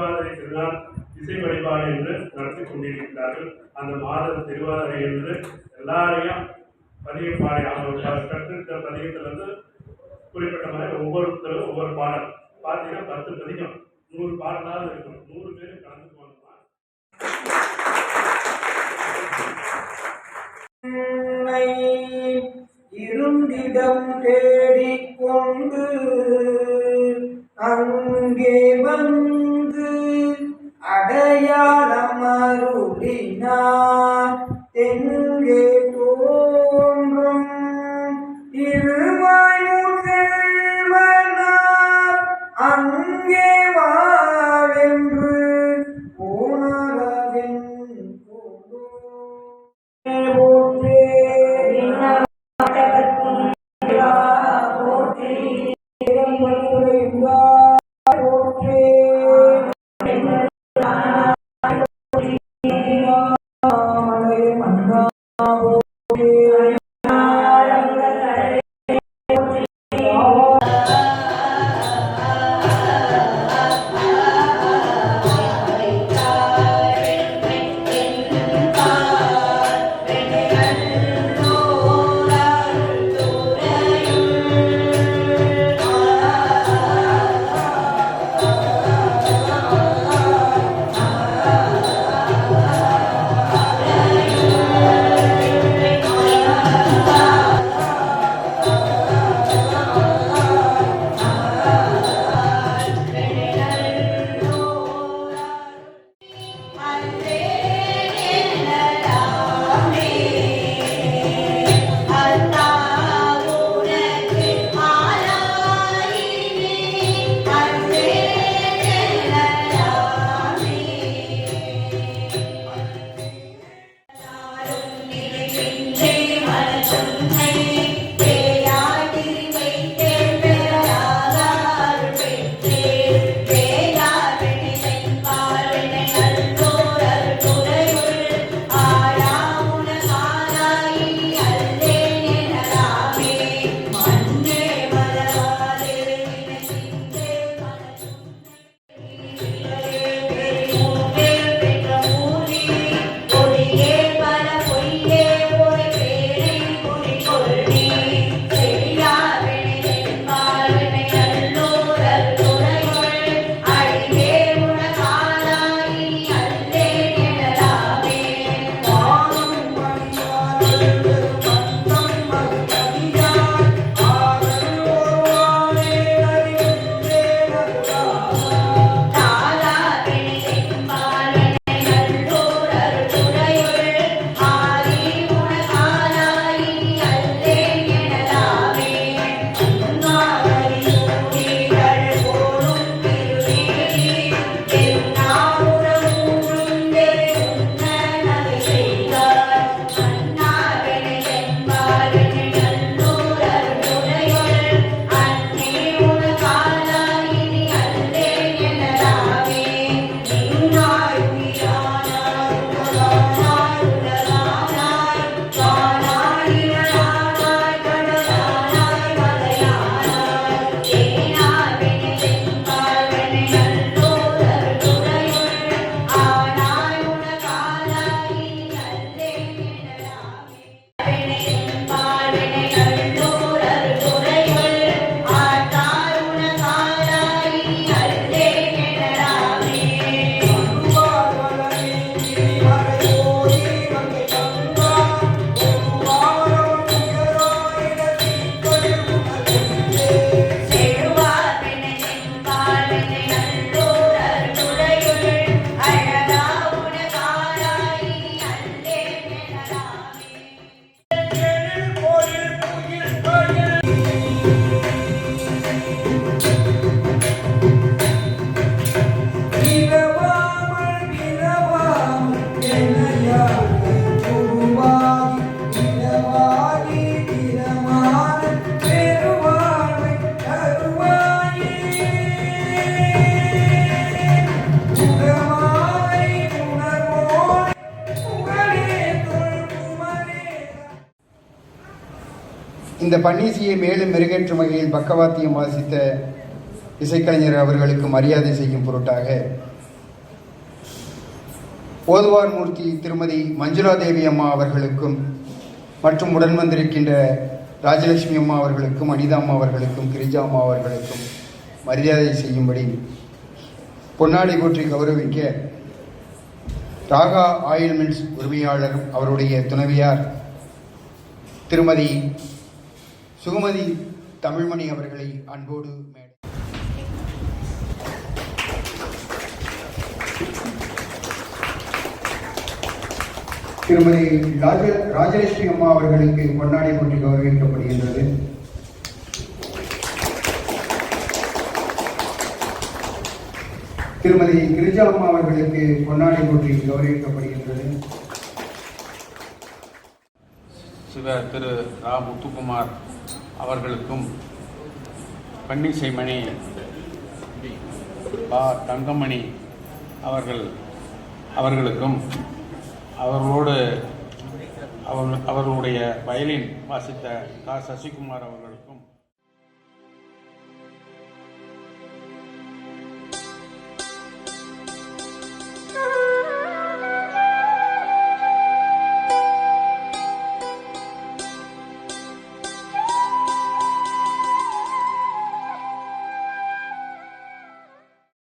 திருவாதிரை திருநாள் இசை வழிபாடு என்று நடத்தி கொண்டிருக்கிறார்கள். அந்த மாத திருவாதிரை என்று எல்லாரையும் பதியம் பாடி அவங்க கற்றுக்கிட்ட பதியத்திலிருந்து குறிப்பிட்ட மாதிரி ஒவ்வொருத்தரும் ஒவ்வொரு பாடல் பார்த்தீங்கன்னா 10 பதிகம் 100 பாடலாக இருக்கும். 100 பேர் கலந்து போனோம்னா இருந்திடம் தேடிக்கொண்டு அங்கே வந்து அடையாளம் அருளினார். எங்கே தோன்றும் இருவாயூர் செல்வனார் அங்கே வாவென்று போனரதென் இந்த பன்னீசியை மேலும் மெருகேற்றும் வகையில் பக்கவாத்தியம் வாசித்த இசைக்கலைஞர் அவர்களுக்கு மரியாதை செய்யும் பொருட்டாக ஓதுவார் மூர்த்தி திருமதி மஞ்சுளா தேவி அம்மா அவர்களுக்கும் மற்றும் உடன் வந்திருக்கின்ற ராஜலட்சுமி அம்மா அவர்களுக்கும், அனிதா அம்மா அவர்களுக்கும், கிரிஜா அம்மா அவர்களுக்கும் மரியாதை செய்யும்படி பொன்னாடை போற்றி கௌரவிக்க ராகா ஆயில் மில்ஸ் உரிமையாளர் அவருடைய துணைவியார் திருமதி சுகுமதி தமிழ்மணி அவர்களை அன்போடு திருமதி ராஜலட்சுமி அம்மா அவர்களுக்கு பொன்னாடை போற்றி கௌரவிக்கப்படுகின்றது. திருமதி கிரிஜா அம்மா அவர்களுக்கு பொன்னாடை போற்றி கௌரவிக்கப்படுகின்றது. திரு ரா முத்துக்குமார் அவர்களுக்கும், பன்னிசைமணி பா தங்கமணி அவர்களுக்கும், அவர்களுடைய வயலின் வாசித்த கா சசிகுமார் அவர்கள்